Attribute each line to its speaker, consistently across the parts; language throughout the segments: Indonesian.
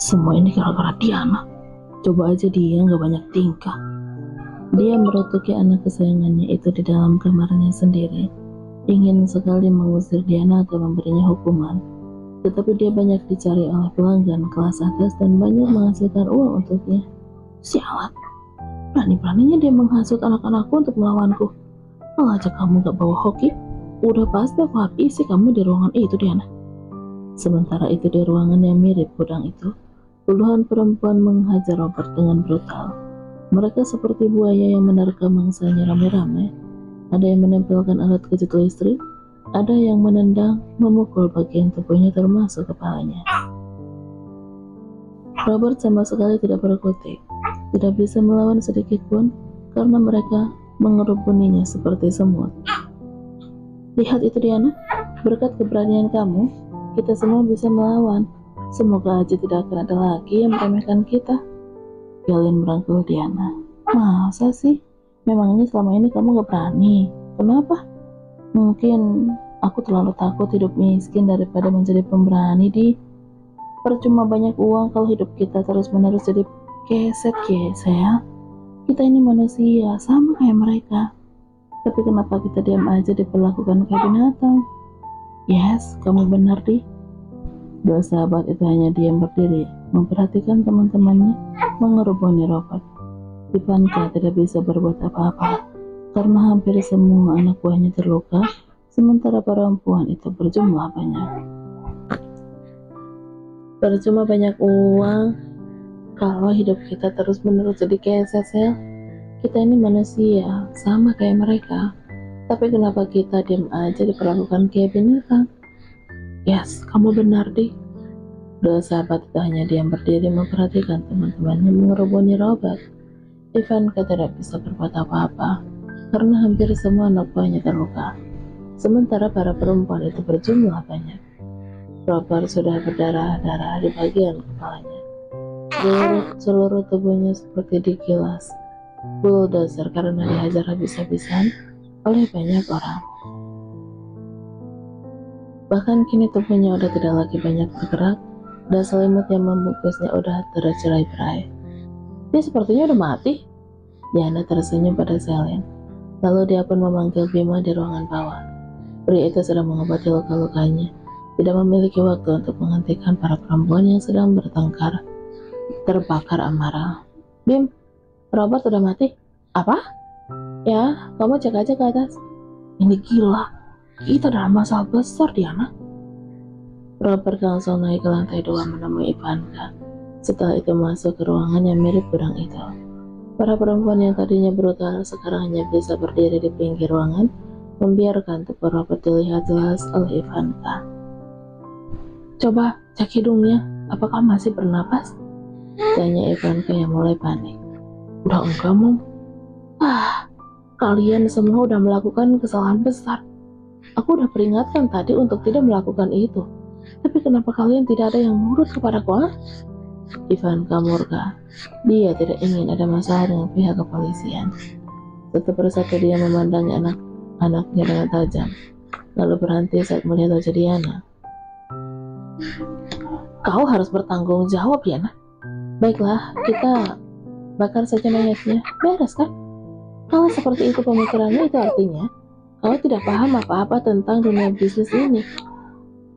Speaker 1: Semua ini gara-gara Diana. Coba aja dia nggak banyak tingkah. Dia merotoki anak kesayangannya itu di dalam kamarnya sendiri. Ingin sekali mengusir Diana atau memberinya hukuman. Tetapi dia banyak dicari oleh pelanggan kelas atas dan banyak menghasilkan uang untuknya. Sialan, berani-beraninya dia menghasut anak-anakku untuk melawanku. Kalau aja kamu gak bawa hoki, udah pasti aku habisi kamu di ruangan itu, Diana. Sementara itu di ruangan yang mirip gudang itu, puluhan perempuan menghajar Robert dengan brutal. Mereka seperti buaya yang menerkam mangsanya rame-rame. Ada yang menempelkan alat kejut listrik, ada yang menendang, memukul bagian tubuhnya termasuk kepalanya. Robert sama sekali tidak berkutik, tidak bisa melawan sedikit pun karena mereka mengerubuninya seperti semut. Lihat itu Diana, berkat keberanian kamu, kita semua bisa melawan. Semoga aja tidak akan ada lagi yang meremehkan kita. Galen merangkul Diana. Masa sih? Memangnya selama ini kamu gak berani? Kenapa? Mungkin aku terlalu takut hidup miskin daripada menjadi pemberani di. Percuma banyak uang kalau hidup kita terus-menerus jadi keset-keset. Kita ini manusia, sama kayak mereka. Tapi kenapa kita diam aja diperlakukan kayak binatang? Yes, kamu benar di. Dua sahabat itu hanya diam berdiri, memperhatikan teman-temannya mengerubuni Robert. Ivanka tidak bisa berbuat apa-apa, karena hampir semua anak buahnya terluka, sementara perempuan itu berjumlah banyak. Percuma banyak uang, kalau hidup kita terus-menerus jadi kayak sesel. Kita ini manusia, sama kayak mereka. Tapi kenapa kita diam aja diperlakukan kayak binatang? Yes, kamu benar di. Dua sahabat itu hanya diam berdiri memperhatikan teman-temannya mengerubuni Robert. Ivanka tidak bisa berbuat apa-apa, karena hampir semua anak buahnya terluka. Sementara para perempuan itu berjumlah banyak. Robert sudah berdarah-darah di bagian kepalanya. Seluruh tubuhnya seperti digilas bulldozer karena dihajar habis-habisan oleh banyak orang. Bahkan kini tubuhnya udah tidak lagi banyak bergerak dan selimut yang membungkusnya udah tercerai-berai. Dia sepertinya udah mati. Diana tersenyum pada Selin. Lalu dia pun memanggil Bima di ruangan bawah. Pria itu sedang mengobati luka-lukanya. Tidak memiliki waktu untuk menghentikan para perempuan yang sedang bertengkar. Terbakar amarah. Bim, Robert udah mati. Apa? Ya, kamu cek aja ke atas. Ini gila. Kita dalam masalah besar, Diana. Robert langsung naik ke lantai 2 menemui Ivanka. Setelah itu masuk ke ruangan yang mirip gudang itu. Para perempuan yang tadinya brutal sekarang hanya bisa berdiri di pinggir ruangan, membiarkan tubuh Robert dilihat jelas oleh Ivanka. Coba cek hidungnya, apakah masih bernapas? Tanya Ivanka yang mulai panik. Udah enggak, Mom. Kalian semua udah melakukan kesalahan besar. Aku udah peringatkan tadi untuk tidak melakukan itu. Tapi kenapa kalian tidak ada yang nurut kepadaku? Ivanka murka. Dia tidak ingin ada masalah dengan pihak kepolisian. Satu persatu dia memandangi anak-anaknya dengan tajam, lalu berhenti saat melihat wajah Diana. Kau harus bertanggung jawab, Diana. Baiklah, kita bakar saja mayatnya. Beres kan? Kalau seperti itu pemikirannya, itu artinya kau tidak paham apa-apa tentang dunia bisnis ini.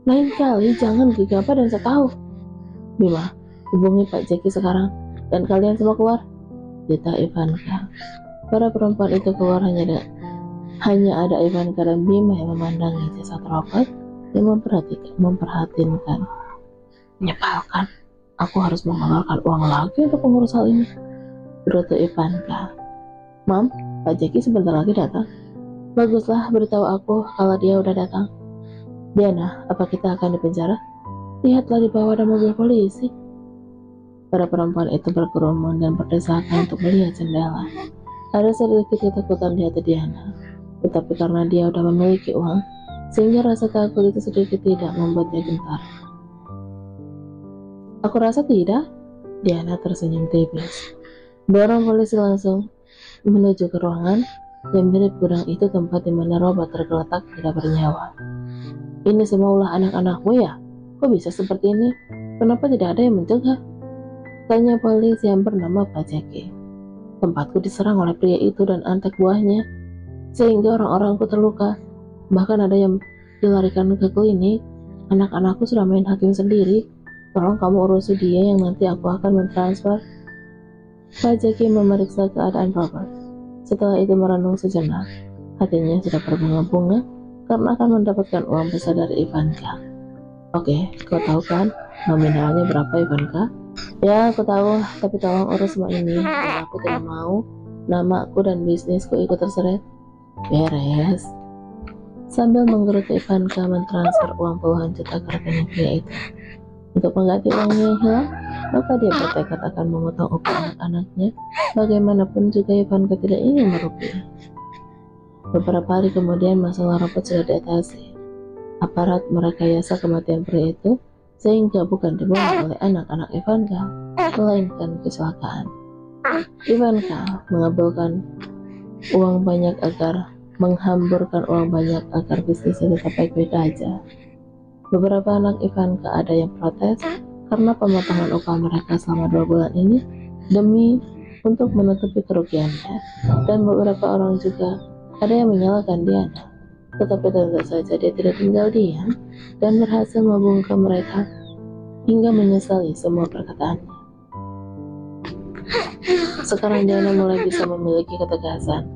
Speaker 1: Lain kali jangan gegabah dan setahu. Bima, hubungi Pak Jackie sekarang dan kalian semua keluar. Dita Ivanka. Para perempuan itu keluar, hanya ada Ivanka dan Bima yang memandangi jasad Robert yang memperhatikan. Menyebalkan. Aku harus mengeluarkan uang lagi untuk mengurus hal ini. Berutu Ivanka. Mam, Pak Jackie sebentar lagi datang. Baguslah, beritahu aku kalau dia udah datang. Diana, apa kita akan dipenjara? Lihatlah di bawah ada mobil polisi. Para perempuan itu berkerumun dan berdesakan untuk melihat jendela. Ada sedikit ketakutan di hati Diana, tetapi karena dia udah memiliki uang, sehingga rasa takut itu sedikit tidak membuatnya gentar. Aku rasa tidak. Diana tersenyum tipis. Dorong polisi langsung menuju ke ruangan yang mirip gudang itu, tempat di mana Robert tergeletak tidak bernyawa. Ini semua ulah anak-anakmu ya? Kok bisa seperti ini? Kenapa tidak ada yang mencegah? Tanya polisi yang bernama Pak Jaki. Tempatku diserang oleh pria itu dan antek buahnya, sehingga orang-orangku terluka. Bahkan ada yang dilarikan ke klinik. Anak-anakku sudah main hakim sendiri. Tolong kamu urusi dia yang nanti aku akan mentransfer. Pak Jaki memeriksa keadaan Robert. Setelah itu merenung sejenak. Hatinya sudah berbunga-bunga karena akan mendapatkan uang besar dari Ivanka. Oke, kau tahu kan nominalnya berapa, Ivanka? Ya, aku tahu, tapi tolong urus semua ini. Dan aku tidak mau namaku dan bisnisku ikut terseret. Beres. Sambil menggerutu, Ivanka mentransfer uang puluhan juta ke rekening pria itu. Untuk mengganti uangnya yang hilang, maka dia bertekad akan memotong upah anak-anaknya. Bagaimanapun juga Ivanka tidak ingin merugi. Beberapa hari kemudian masalah Robert sudah diatasi. Aparat merekayasa kematian pria itu sehingga bukan dibunuh oleh anak-anak Ivanka, melainkan kecelakaan. Ivanka menghamburkan uang banyak agar bisnisnya tetap baik-baik aja. Beberapa anak Ivanka ada yang protes karena pemotongan upah mereka selama 2 bulan ini demi untuk menutupi kerugiannya, dan beberapa orang juga ada yang menyalahkan Diana. Tetapi tentu saja dia tidak tinggal diam dan berhasil membungkam mereka hingga menyesali semua perkataannya. Sekarang Diana mulai bisa memiliki ketegasan,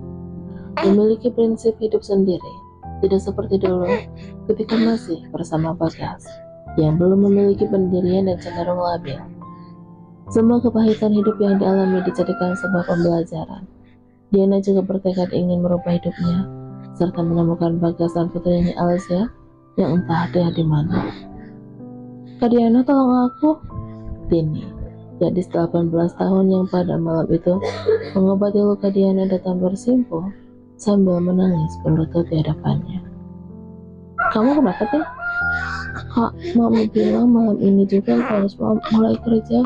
Speaker 1: memiliki prinsip hidup sendiri, tidak seperti dulu ketika masih bersama Bagas yang belum memiliki pendirian dan cenderung labil. Semua kepahitan hidup yang dialami dijadikan sebuah pembelajaran. Diana juga bertekad ingin merubah hidupnya serta menemukan Bagas dan putrinya Alicia yang entah dia di mana. Kak Diana, tolong aku. Tini, gadis 18 tahun yang pada malam itu mengobati luka Diana, datang bersimpuh sambil menangis berlutut di hadapannya. Kamu kenapa, Teh? Kak, Mami bilang malam ini juga harus mulai kerja.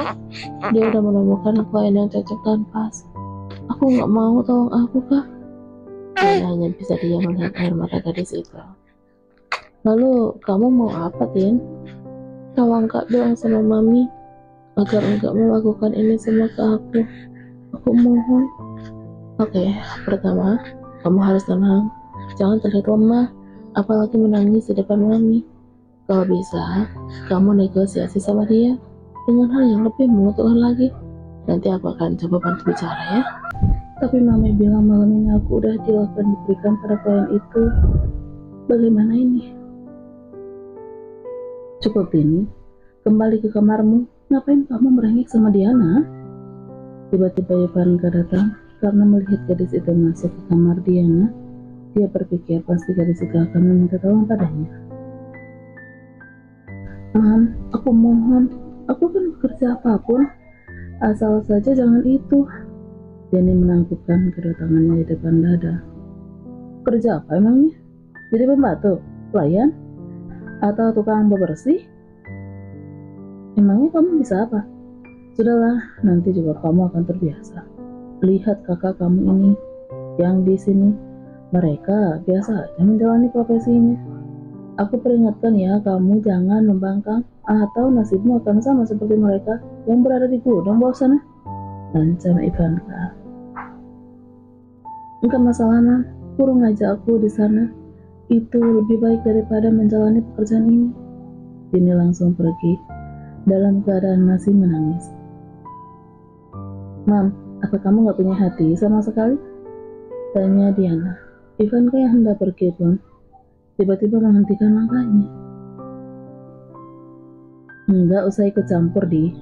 Speaker 1: Dia udah menemukan klien yang cocok dan pas. Aku nggak mau, tolong aku, Kak. Diana hanya bisa diam melihat air mata gadis itu. Lalu, kamu mau apa, Tin? Tolong Kak bilang sama Mami agar enggak melakukan ini semua ke aku. Aku mohon. Oke, pertama, kamu harus tenang. Jangan terlihat lemah, apalagi menangis di depan Mami. Kalau bisa, kamu negosiasi sama dia dengan hal yang lebih menguntungkan lagi. Nanti aku akan coba bantu bicara ya. Tapi Mami bilang malam ini aku udah diberikan pada klien itu. Bagaimana ini? Cukup ini, kembali ke kamarmu. Ngapain kamu merengek sama Diana? Tiba-tiba Ivanka datang karena melihat gadis itu masuk ke kamar Diana. Dia berpikir pasti gadis itu akan meminta tolong padanya. Mam, aku mohon, aku kan bekerja apapun, asal saja jangan itu. Diana menangkupkan kedua tangannya di depan dada. Kerja apa emangnya? Jadi pembantu, pelayan, atau tukang bebersih? Emangnya kamu bisa apa? Sudahlah, nanti juga kamu akan terbiasa. Lihat kakak kamu ini yang di sini, mereka biasa aja menjalani profesinya. Aku peringatkan ya, kamu jangan membangkang atau nasibmu akan sama seperti mereka yang berada di gudang bawah sana. Ancam Ivanka. Enggak masalah, Mam. Kurung aja aku di sana. Itu lebih baik daripada menjalani pekerjaan ini. Dini langsung pergi dalam keadaan masih menangis. Mam, apa kamu gak punya hati sama sekali? Tanya Diana. Ivanka yang hendak pergi pun tiba-tiba menghentikan langkahnya. Enggak usah ikut campur, Di.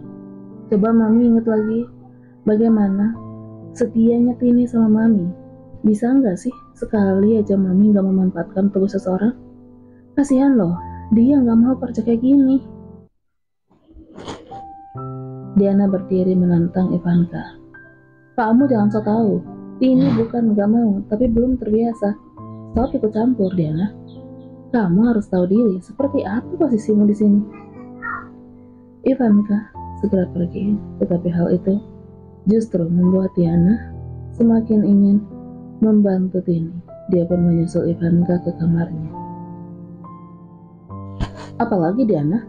Speaker 1: Coba Mami ingat lagi bagaimana setianya Tini sama Mami. Bisa nggak sih sekali aja Mami nggak memanfaatkan tugas seseorang? Kasihan loh, dia nggak mau kerja kayak gini. Diana berdiri menantang Ivanka. Kamu jangan so tahu. Tini bukan nggak mau, tapi belum terbiasa. Stop ikut campur, Diana. Kamu harus tahu diri seperti apa posisimu di sini. Ivanka segera pergi, tetapi hal itu justru membuat Diana semakin ingin membantu Tini. Dia pun menyusul Ivanka ke kamarnya. Apalagi Diana?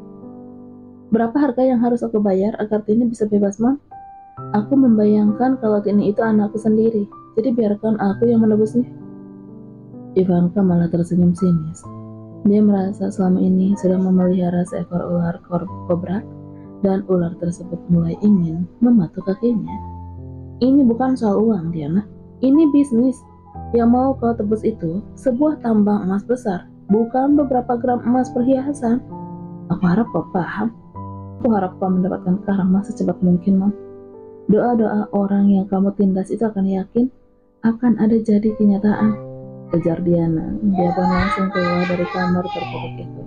Speaker 1: Berapa harga yang harus aku bayar agar Tini bisa bebas, Mam? Aku membayangkan kalau Tini itu anakku sendiri, jadi biarkan aku yang menebusnya. Ivanka malah tersenyum sinis. Dia merasa selama ini sudah memelihara seekor ular kobra dan ular tersebut mulai ingin mematuk kakinya. Ini bukan soal uang, Diana. Ini bisnis. Yang mau kau tebus itu sebuah tambang emas besar, bukan beberapa gram emas perhiasan. Aku harap kau paham. Aku harap kau mendapatkan karma secepat mungkin, Mam. Doa-doa orang yang kamu tindas itu akan yakin akan ada jadi kenyataan, ujar Diana. Dia pun langsung keluar dari kamar tertutup itu,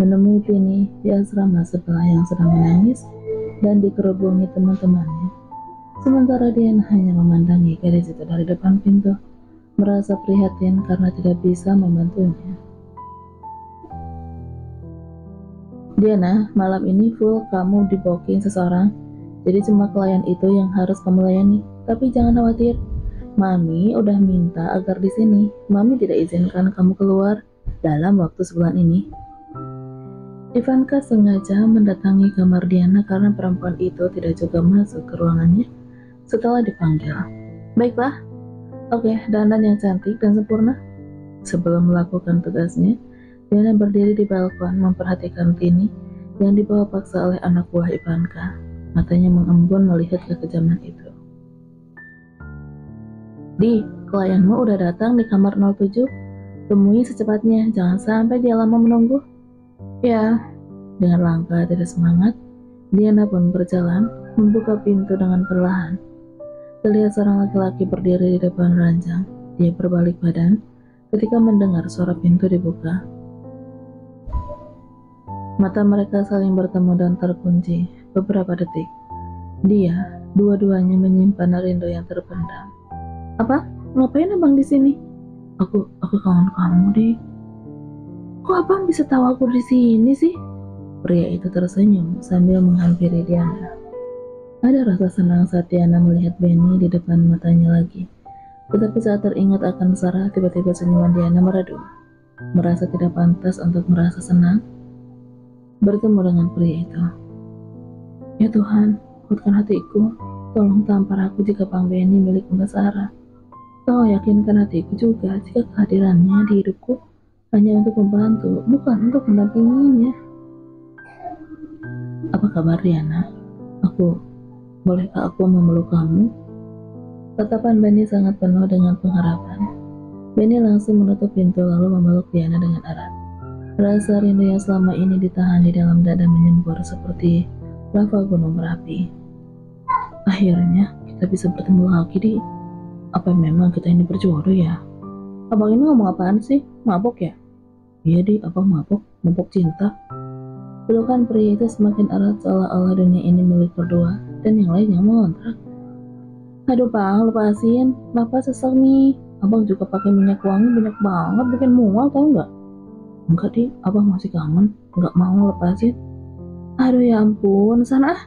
Speaker 1: menemui Tini di asrama sebelah yang sedang menangis dan dikerubungi teman-temannya. Sementara Diana hanya memandangi gadis itu dari depan pintu, merasa prihatin karena tidak bisa membantunya. Diana, malam ini full kamu di booking seseorang, jadi cuma klien itu yang harus kamu layani. Tapi jangan khawatir, Mami udah minta agar di sini Mami tidak izinkan kamu keluar dalam waktu sebulan ini. Ivanka sengaja mendatangi kamar Diana karena perempuan itu tidak juga masuk ke ruangannya setelah dipanggil. Baiklah, oke, dandan yang cantik dan sempurna. Sebelum melakukan tugasnya, Diana berdiri di balkon memperhatikan Tini yang dibawa paksa oleh anak buah Ivanka. Matanya mengembun melihat kekejaman itu. Di, klienmu udah datang di kamar 07. Temui secepatnya, jangan sampai dia lama menunggu. Ya, dengan langkah tidak semangat, Diana pun berjalan membuka pintu dengan perlahan. Terlihat seorang laki-laki berdiri di depan ranjang. Dia berbalik badan ketika mendengar suara pintu dibuka. Mata mereka saling bertemu dan terkunci beberapa detik. Dua-duanya menyimpan rindu yang terpendam. Apa? Ngapain abang di sini? Aku kangen kamu, deh. Kok abang bisa tahu aku di sini sih? Pria itu tersenyum sambil menghampiri Diana. Ada rasa senang saat Diana melihat Benny di depan matanya lagi. Tetapi saat teringat akan Sarah, tiba-tiba senyuman Diana meredup. Merasa tidak pantas untuk merasa senang bertemu dengan pria itu. Ya Tuhan, kuatkan hatiku. Tolong tampar aku jika Bang Benny milik Mbak Sarah. Tolong yakinkan hatiku juga jika kehadirannya di hidupku hanya untuk membantu, bukan untuk mendampinginya. Apa kabar Diana? Bolehkah aku memeluk kamu? Tatapan Benny sangat penuh dengan pengharapan. Benny langsung menutup pintu lalu memeluk Diana dengan erat. Rasa rindu yang selama ini ditahan di dalam dada menyembur seperti lava gunung berapi. Akhirnya kita bisa bertemu lagi, Di. Apa memang kita ini berjodoh ya? Abang ini ngomong apaan sih? Mabok ya? Iya, Di, abang mabok cinta. Pelukan pria itu semakin erat seolah-olah dunia ini milik berdua dan yang lain yang mengontrak. Aduh Bang, lepasin. Kenapa sesak nih? Abang juga pakai minyak wangi banyak banget, bikin mual tau nggak? Enggak, Di, abang masih kangen. Nggak mau lepasin. Aduh ya ampun, sana ah.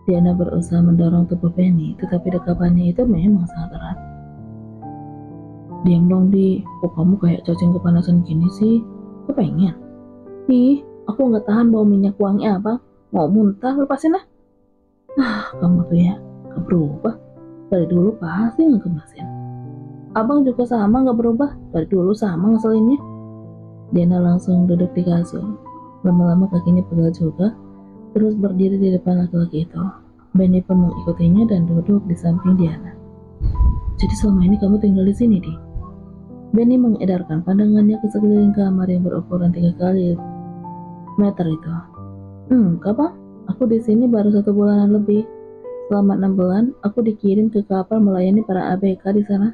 Speaker 1: Diana berusaha mendorong tubuh Benny, tetapi dekapannya itu memang sangat erat. Diam dong, Di. Kok kamu kayak cacing kepanasan gini sih? Kepengen? Ih, aku nggak tahan bau minyak wangi abang. Mau muntah, lepasin ah. Kamu tuh ya, gak berubah. Dari dulu pasti ngekemasin. Abang juga sama gak berubah. Dari dulu sama ngeselinnya. Diana langsung duduk di kasur. Lama-lama kakinya pegal juga, terus berdiri di depan laki-laki itu. Benny pun mengikutinya dan duduk di samping Diana. Jadi selama ini kamu tinggal di sini, Di? Benny mengedarkan pandangannya ke sekeliling kamar yang berukuran 3 kali meter itu. Enggak, Bang. Aku di sini baru 1 bulanan lebih. Selama 6 bulan, aku dikirim ke kapal melayani para ABK di sana.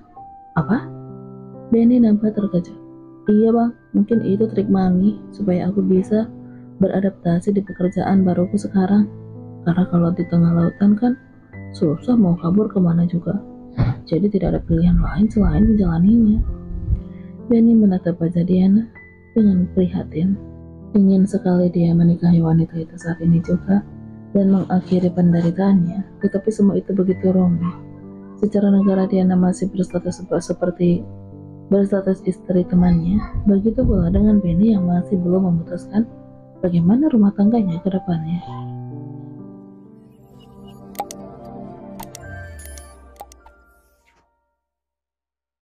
Speaker 1: Apa? Benny nampak terkejut. Iya Bang, mungkin itu trik Mami supaya aku bisa beradaptasi di pekerjaan baruku sekarang. Karena kalau di tengah lautan kan susah mau kabur kemana juga. Jadi tidak ada pilihan lain selain menjalaninya. Benny menatap wajah Diana dengan prihatin. Ingin sekali dia menikahi wanita itu saat ini juga dan mengakhiri penderitaannya, tetapi semua itu begitu rumit. Secara negara Diana masih berstatus istri temannya, begitu pula dengan Benny yang masih belum memutuskan bagaimana rumah tangganya ke depannya.